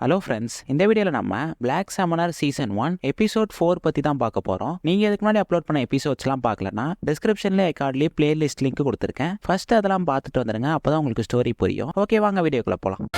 Hello friends, இந்த வீடியோவில் நம்ம பிளாக் சமனர் சீசன் 1 எபிசோட் 4 பற்றி தான் பார்க்க போகிறோம். நீங்கள் இதுக்கு முன்னாடி அப்லோட் பண்ண எபிசோட்ஸ்லாம் பார்க்கலன்னா டிஸ்கிரிப்ஷனில் ஐகார்ட்லேயே பிளேலிஸ்ட் லிங்க் கொடுத்துருக்கேன். ஃபர்ஸ்ட் அதெல்லாம் பார்த்துட்டு வந்துடுங்க, அப்போ தான் உங்களுக்கு ஸ்டோரி புரியும். ஓகே, வாங்க வீடியோக்குள்ளே போகலாம்.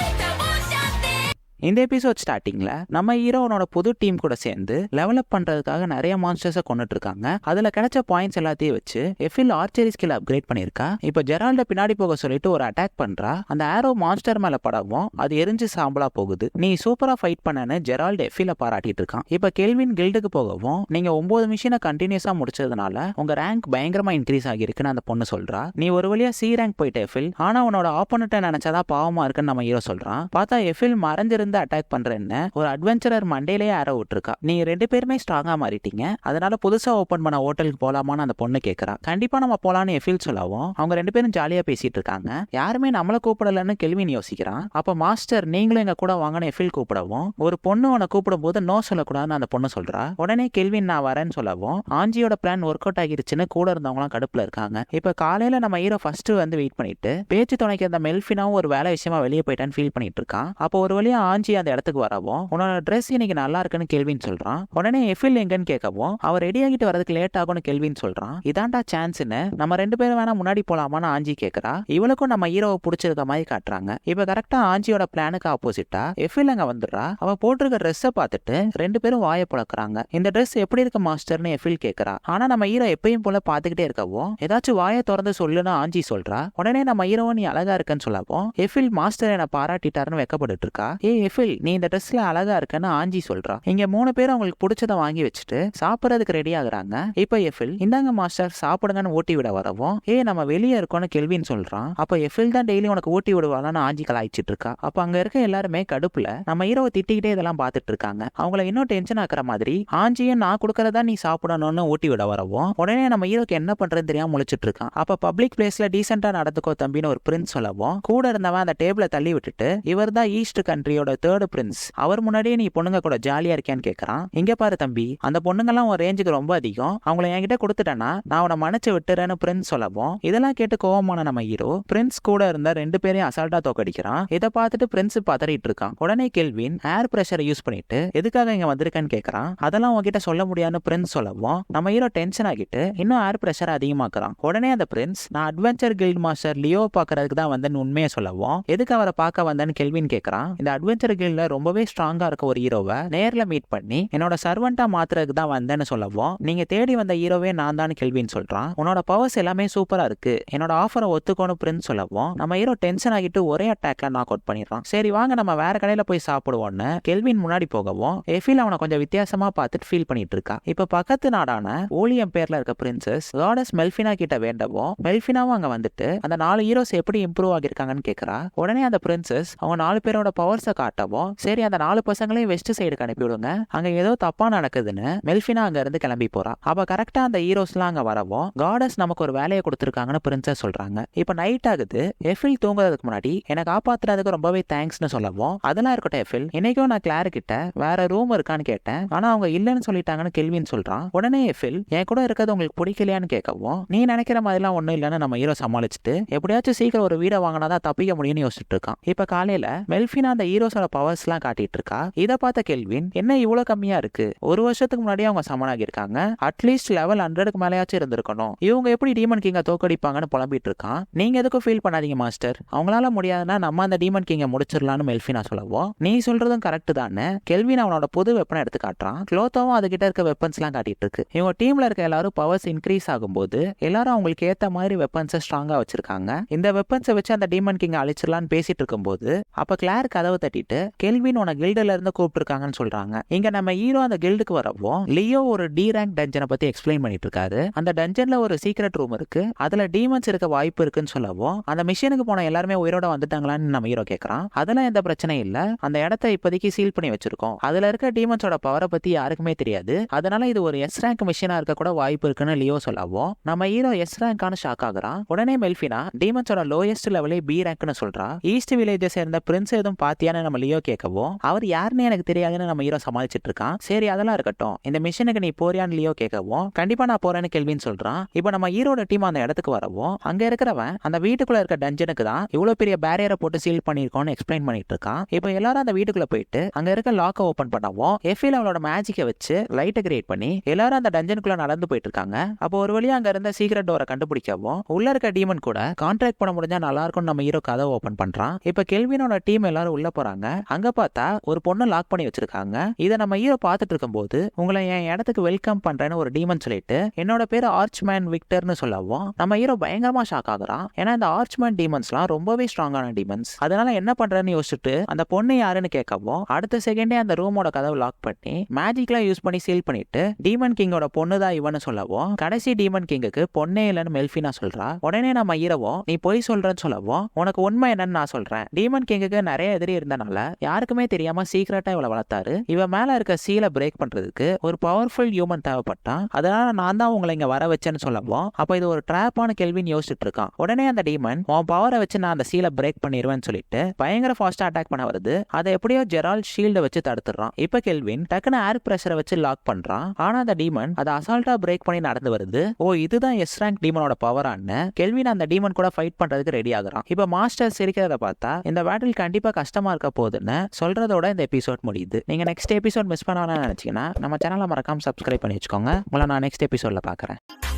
இந்த எபிசோட் ஸ்டார்டிங்ல நம்ம ஹீரோனோட புது டீம் கூட சேர்ந்து லெவலப் பண்றதுக்காக நிறைய மான்ஸ்டர்ஸை கொண்டுட்டு இருக்காங்க. அதுல கிடைச்ச பாயிண்ட்ஸ் எல்லாத்தையும் வச்சு எஃபில் ஆர்ச்சரி ஸ்கில் அப்கிரேட் பண்ணிருக்கா. இப்ப ஜெரால்ட பின்னாடி போக சொல்லிட்டு ஒரு அட்டாக் பண்றா. அந்த ஆரோ மான்ஸ்டர் மேல படவும் அது எரிஞ்சு சாம்பலா போகுது. நீ சூப்பரா ஃபைட் பண்ணனு ஜெரால்ட் எஃபில பாராட்டிட்டு இருக்கான். இப்ப கெல்வின் கில்டுக்கு போகவும் நீங்க 9 மிஷினை கண்டினியூஸா முடிச்சதுனால உங்க ரேங்க் பயங்கரமா இன்க்ரீஸ் ஆகிருக்குன்னு அந்த பொண்ணு சொல்றா. நீ ஒரு வழியா சி ரேங்க் போயிட்ட எஃபில், ஆனா உன்னோட ஆப்போனண்ட்டை நினைச்சாதான் பாவமா இருக்குன்னு நம்ம ஹீரோ சொல்றான். பார்த்தா எஃபில் மறைஞ்சிருந்து அட்டாக் பண்றேன்னு ஒரு அட்வென்ச்சரர் மண்டேலேயே ஆரோ விட்டுருக்கா. நீ 2 பேருமே ஸ்ட்ராங்கா மாறிட்டீங்க, அதனால புதுசா ஓபன் பண்ண ஹோட்டலுக்கு போலாமான்னு அந்த பொண்ணு கேட்கறா. கண்டிப்பா நம்ம போலான்னு எஃபில் சொல்லவும் அவங்க 2 பேரும் ஜாலியா பேசிட்டு இருக்காங்க. யாருமே நம்மள கூப்பிடலன்னு கெல்வின் யோசிக்கிறான். அப்ப மாஸ்டர் நீங்களும் எங்க கூட வாங்கன்னு எஃபில் கூப்பிடவும் ஒரு பொண்ணு உன்னை கூப்பிடும் போது நோ சொல்லக்கூடாதுன்னு அந்த பொண்ணு சொல்றா. உடனே கெல்வின் நான் வரேன்னு சொல்லவும் ஆஞ்சியோட பிளான் ஒர்க் அவுட் ஆகிருச்சுன்னு கூட இருந்தவங்களாம் கடுப்புல இருக்காங்க. இப்ப காலையில நம்ம ஹீரோ ஃபர்ஸ்ட் வந்து வெயிட் பண்ணிட்டு பேச்சு துணைக்கு அந்த மெல்ஃபினாவும் ஒரு வேலை விஷயமா வெளியே போயிட்டான்னு ஃபீல் பண்ணிட்டு இருக்கான். அப்போ ஒரு வழியா ஆஞ்சி அந்த இடத்துக்கு வரவும் உன்னோட ட்ரெஸ் இன்னைக்கு நல்லா இருக்குன்னு கெல்வின் சொல்றான். உடனே எஃபில் எங்கன்னு கேட்கவும் அவர் ரெடி ஆகிட்டு வரதுக்கு லேட் ஆகும்னு கெல்வின் சொல்றான். இதான்டா சான்ஸ்னு நம்ம 2 பேரும் வேணா முன்னாடி போலாமான்னு ஆஞ்சி கேட்கறா. இவளுக்கும் நம்ம ஹீரோவை பிடிச்சிருக்க மாதிரி காட்டுறாங்க. இப்ப கரெக்டா ஆஞ்சியோட பிளானுக்கு ஆப்போசிட்டா எஃபில் அங்க வந்துடுறா. அவ போட்டிருக்க ட்ரெஸ்ஸை பார்த்துட்டு 2 பேரும் வாயை புழக்கிறாங்க. இந்த ட்ரெஸ் எப்படி இருக்கு மாஸ்டர்னு எஃபில் கேட்கறா. ஆனா நம்ம ஹீரோ எப்பயும் போல பாத்துக்கிட்டே இருக்கவும் ஏதாச்சும் வாயை திறந்து சொல்லுன்னு ஆஞ்சி சொல்றா. உடனே நம்ம ஹீரோ நீ அழகா இருக்குன்னு சொல்லவும் எஃபில் மாஸ்டர் என்ன பாராட்டிட்டாருன்னு வெக்கப்பட்டு இருக்கா. எஃபில் நீ இந்த ட்ரெஸ்ல அழகா இருக்குன்னு ஆஞ்சி சொல்றா. இங்க 3 பேரும் அவங்களுக்கு பிடிச்சத வாங்கி வச்சுட்டு சாப்பிடறதுக்கு ரெடி ஆகுறாங்க. இப்ப எஃபில் இந்தாங்க மாஸ்டர் சாப்பிடுங்கன்னு ஊட்டி விட வரவும் நம்ம வெளியே இருக்கோம்னு கெல்வின் சொல்றான். அப்ப எஃபில் தான் டெய்லி உனக்கு ஊட்டி விடுவாங்கன்னு ஆஞ்சி கலாய்ச்சிட்டு இருக்கா. அப்ப அங்க இருக்க எல்லாருமே கடுப்புல நம்ம ஹீரோவை திட்டிக்கிட்டே இதெல்லாம் பார்த்துட்டு இருக்காங்க. அவங்கள இன்னும் டென்ஷன் ஆக்குற மாதிரி ஆஞ்சியும் நான் கொடுக்கறதா நீ சாப்பிடணும்னு ஊட்டி விட வரவும் உடனே நம்ம ஹீரோக்கு என்ன பண்றதுன்னு தெரியாம முழிச்சிட்டு இருக்கான். அப்ப பப்ளிக் பிளேஸ்ல டீசென்டா நடந்துக்கோ தம்பின்னு ஒரு பிரின்ஸ் சொல்லவும் கூட இருந்தவன் அந்த டேபிள தள்ளி விட்டுட்டு இவர் தான் ஈஸ்ட் கண்ட்ரியோட 3rd பிரின்ஸ், அவர் முன்னாடியே நீ பொண்ணுங்க கூட ஜாலியா இருக்கியான்னு கேட்கறான். இங்க பாரு தம்பி, அந்த பொண்ணுங்கெல்லாம் ஒரு ரேஞ்சுக்கு ரொம்ப அதிகம், அவங்கள என்கிட்ட கொடுத்துட்டேன்னா நான் உன மன்னிச்சு விட்டுறேன்னு பிரின்ஸ் சொல்லவும் இதெல்லாம் கேட்டு கோவமான நம்ம ஹீரோ பிரின்ஸ் கூட இருந்த 2 பேரையும் அசால்ட்டா தோக்கடிக்கிறான். இதை பார்த்துட்டு பிரின்ஸ் பதறிட்டு இருக்கான். உடனே கெல்வின் ஏர் பிரஷரை யூஸ் பண்ணிட்டு எதுக்காக இங்க வந்திருக்கேன்னு கேட்கறான். அதெல்லாம் உங்ககிட்ட சொல்ல முடியாதுன்னு பிரின்ஸ் சொல்லவும் நம்ம ஹீரோ டென்ஷன் ஆகிட்டு இன்னும் ஏர் பிரஷரை அதிகமாக்குறான். உடனே அந்த பிரின்ஸ் நான் அட்வென்ச்சர் கில்ட் மாஸ்டர் லியோ பாக்குறதுக்கு தான் வந்தேன்னு உண்மையை சொல்லவும் எதுக்கு அவரை பார்க்க வந்தேன்னு கெல்வின் கேட்கறான். இந்த அட்வென்ச்சர் கில்ட்ல ரொம்பவே ஸ்ட்ராங்கா இருக்க ஒரு ஹீரோவை நேர்ல மீட் பண்ணி என்னோட சர்வெண்டா மாத்துறதுக்கு தான் வந்தேன்னு சொல்லவும் நீங்க தேடி வந்த ஹீரோவே நான் தான் கெல்வின் சொல்றான். உன்னோட பவர்ஸ் எல்லாமே சூப்பரா இருக்கு, என்னோட ஆஃபரை ஒத்துக்கோன்னு பிரின்ஸ் சொல்லவும் நம்ம ஹீரோ டென்ஷன் ஆகிட்டு ஒரே அட்டாக்ல நாக் அவுட் பண்ணிடுறான். சரி வாங்க நம்ம வேற கடையில போய் சாப்பிடுவோம்னு கெல்வின் முன்னாடி போகவும் எஃபில் அவனை கொஞ்சம் வித்தியாசமா பார்த்துட்டு ஃபீல் பண்ணிட்டு இருக்கா. இப்ப பக்கத்து நாடான ஓலியம் பேர்ல இருக்க பிரின்சஸ் காடஸ் மெல்ஃபினா கிட்ட வேண்டவும் மெல்ஃபினாவும் அங்க வந்துட்டு அந்த 4 ஹீரோஸ் எப்படி இம்ப்ரூவ் ஆகிருக்காங்கன்னு கேட்கறா. உடனே அந்த பிரின்சஸ் அவங்க 4 பேரோட பவர்ஸை காட்டவும் சரி அந்த 4 பசங்களையும் வெஸ்ட் சைடுக்கு அனுப்பிவிடுங்க, அங்க ஏதோ தப்பா நடக்குதுன்னு மெல்ஃபினா அங்க இருந்து கிளம்பி போறா. அப்ப கரெக்டா அந்த ஹீரோஸ்லாம் அங்க வரவும் காடஸ் நமக்கு ஒரு வேலையை கொடுத்துருக்காங்கன்னு பிரின்சஸ் சொல்றாங்க. இப்ப நைட் ஆகுது. எஃபில் தூங்குறதுக்கு முன்னாடி எனக்கு காப்பாத்துறதுக்கு ரொம்பவே தேங்க்ஸ்னு சொல்லவும் அதெல்லாம் இருக்கட்டும் எஃபில், இன்னைக்கும் நான் கிளார் கிட்ட வேற ரூம் இருக்கான்னு கேட்டேன், ஆனா அவங்க இல்லன்னு சொல்லிட்டாங்கன்னு கெல்வின் சொல்றான். உடனே எஃபில் என் கூட இருக்கிறது உங்களுக்கு பிடிக்கலையான்னு கேட்கவும் நீ நினைக்கிற மாதிரிலாம் ஒண்ணும் இல்லைன்னு நம்ம ஹீரோ சமாளிச்சுட்டு எப்படியாச்சும் சீக்கிரம் ஒரு வீடை வாங்கினாதான் தப்பிக்க முடியும்னு யோசிச்சுட்டு இருக்கான். இப்ப காலையில மெல்ஃபினா அந்த ஹீரோஸோட பவர்ஸ் எல்லாம் காட்டிட்டு இருக்கா. இதை பார்த்த கெல்வின் என்ன இவ்வளவு கம்மியா இருக்கு, ஒரு வருஷத்துக்கு முன்னாடியே அவங்க சமன் ஆகியிருக்காங்க, அட்லீஸ்ட் லெவல் 100க்கு மேலேயாச்சும் இருந்திருக்கணும், இவங்க எப்படி டீமன் கிங்க தோக்கடிப்பாங்கன்னு புலம்பிட்டு இருக்கான். நீங்க எதுக்கும் ஃபீல் பண்ணாதீங்க மாஸ்டர், அவங்களால முடியாதுன்னா நம்ம அந்த டீமன் கிங்க முடிச்சிடலாம்னு மெல்ஃபினா சொல்லவும் நீ சொல்றதும் கரெக்ட் தானே. கெல்வின் அவனோட புது வெப்பனை எடுத்து காட்டுறான். க்ளோத்தோவும் அதுகிட்ட இருக்க வெப்பன்ஸ் எல்லாம் காட்டிட்டு இருக்கு. இவங்க டீம்ல இருக்க எல்லாரும் பவர்ஸ் இன்க்ரீஸ் ஆகும்போது எல்லாரும் அவங்களுக்கு ஏத்த மாதிரி வெப்பன்ஸை ஸ்ட்ராங்கா வச்சிருக்காங்க. இந்த வெப்பன்ஸை வச்சு அந்த டீமன் கிங்க அழிச்சிடலான்னு பேசிட்டு இருக்கும்போது அப்ப கிளார் கதவை தட்டிட்டு கெல்வின் உன கில்டுல இருந்து கூப்பிட்டுருக்காங்கன்னு சொல்றாங்க. இங்க நம்ம ஹீரோ அந்த கில்டுக்கு வரவும் லியோ ஒரு டி ரேங்க் டஞ்சனை பத்தி எக்ஸ்பிளைன் பண்ணிட்டு இருக்காரு. அந்த டஞ்சன்ல ஒரு சீக்ரெட் ரூம் இருக்கு, அதுல டீமன்ஸ் இருக்க வாய்ப்பு இருக்குன்னு சொல்லவும் அந்த மிஷனுக்கு போன எல்லாருமே உயிரோட வந்துட்டாங்களான்னு நம்ம ஹீரோ கேட்கறான். அதெல்லாம் எந்த பிரச்சனையும் இல்ல, அந்த இடத்தை இப்போதைக்கு சீல் பண்ணி வச்சிருக்கோம், அதுல இருக்க டீமன்ஸோட பவரை பத்தி யாருக்குமே தெரியாது, அதனால இது ஒரு எஸ் ரேங்க் மிஷனா இருக்க கூட வாய்ப்பு இருக்குன்னு லியோ சொல்லவும் நம்ம ஹீரோ எஸ் ரேங்கான ஷாக் ஆகுறான். உடனே மெல்ஃபினா டீமன்ஸோட லோயஸ்ட் லெவலே பி ரேங்க்னு சொல்றா. ஈஸ்ட் வில்லேஜை சேர்ந்த பிரின்ஸ் எதுவும் பாத்தியான்னு நம்ம லியோ கேட்கவும் அவர் யாருன்னு எனக்கு தெரியாதுன்னு நம்ம ஹீரோ சமாளிச்சிட்டு இருக்கான். சரி அதெல்லாம் இருக்கட்டும், இந்த மிஷனுக்கு நீ போறியான்னு லியோ கேட்கவும் கண்டிப்பா நான் போறேன்னு கெல்வின் சொல்றான். இப்போ நம்ம ஹீரோட டீம் அந்த இடத்துக்கு வரவும் அங்க இருக்கிறவன் அந்த வீட்டுக்குள்ள இருக்க டஞ்சனுக்கு தான் இவ்வளவு பெரிய பேரியரை போட்டு சீல் பண்ணிருக்கோம்னு எக்ஸ்பிளைன் பண்ணிட்டு இருக்கான். இப்போ எல்லாரும் அந்த வீட்டுக்குள்ள போயிட்டு அங்க இருக்க லாக்கை ஓபன் பண்ணவும் எஃபில் அவளோட மேஜிக்கை வச்சு லைட்டை கிரியேட் பண்ணி எல்லாரும் அந்த டஞ்சனுக்குள்ள நடந்து போயிட்டு இருக்காங்க. அப்போ ஒரு வழியா அங்க இருந்த சீக்ரெட் டோரை கண்டுபிடிக்கவும் உள்ள இருக்க டீமன் கூட கான்ட்ராக்ட் பண்ண முடிஞ்சா நல்லா இருக்கும் நம்ம ஹீரோ கதை ஓபன் பண்றான். இப்ப கெல்வினோட டீம் எல்லாரும் உள்ள போறாங்க. அங்க பார்த்தா ஒரு பொண்ணு லாக் பண்ணி வச்சிருக்காங்க. இதை நம்ம ஹீரோ பார்த்துட்டு இருக்கும்போது உங்களை என் இடத்துக்கு வெல்கம் பண்றேன்னு ஒரு டீமன் சொல்லிட்டு என்னோட பேரு ஆர்ச்மேன் விக்டர்னு சொல்லவும் நம்ம ஹீரோ பயங்கரமா ஷாக் ஆகுறான். ஏன்னா இந்த ஆர்ச்மேன் டீமன்ஸ்லாம் ரொம்பவே ஸ்ட்ராங்கான டீமன்ஸ். அதனால என்ன பண்றேன்னு யோசிச்சுட்டு அந்த பொண்ணு யாருன்னு கேட்கவும் அடுத்த செகண்டே அந்த ரூமோட கதவை லாக் பண்ணி மேஜிக்லாம் யூஸ் பண்ணி சீல் பண்ணிட்டு டீமன் கிங்கோட பொண்ணு தான் இவன்னு சொல்லவும் கடைசி டீமன் கிங்குக்கு பொண்ணே இல்லைன்னு மெல்ஃபினா சொல்றா. உடனே நம்ம ஹீரோவும் நீ பொய் சொல்றேன்னு சொல்லவும் உனக்கு உண்மை என்னன்னு நான் சொல்றேன். டீமன் கிங்குக்கு நிறைய எதிரி இருந்தனால யாருக்குமே தெரியாம சீக்கிரட்டா இவளை வளர்த்தாரு. இவ மேல இருக்க சீலை பிரேக் பண்றதுக்கு ஒரு பவர்ஃபுல் ஹியூமன் தேவைப்பட்டான். அதனால நான் தான் உங்களை இங்க வர வச்சேன்னு சொல்லவும் அப்ப இது ஒரு ட்ராப்பான கெல்வின் யோசிச்சுட்டு இருக்கான். உடனே அந்த டீமன் உன் பவரை வச்சு நான் அந்த சீலை பிரேக் பண்ணிடுவேன்னு சொல்லிட்டு பயங்கர ஃபாஸ்டா அட்டாக் பண்ண வருது. அதை எப்படியோ ஜெரால்ட் ஷீல்டை வச்சு தடுத்துறான். இப்ப கெல்வின் டக்குன்னு ஏர் பிரஷரை வச்சு லாக் பண்றான். ஆனா அந்த டீமன் அதை அசால்ட்டா பிரேக் பண்ணி நடந்து வருது. ஓ இதுதான் எஸ் ரேங்க் டீமனோட பவரான்னு கெல்வின் அந்த டீமன் கூட ஃபைட் பண்றதுக்கு ரெடி ஆகுறான். இப்ப மாஸ்டர் சிரிக்கிறத பார்த்தா இந்த பேட்டில் கண்டிப்பா கஷ்டமா இருக்க போகுதுன்னு சொல்றதோட இந்த எபிசோட் முடியுது. நீங்க நெக்ஸ்ட் எபிசோட் மிஸ் பண்ணணும்னு நினைச்சீங்கன்னா நம்ம சேனலை மறக்காம சப்ஸ்கிரைப் பண்ணி வச்சுக்கோங்க. உங்களை நான் நெக்ஸ்ட் எபிசோட்ல பாக்குறேன்.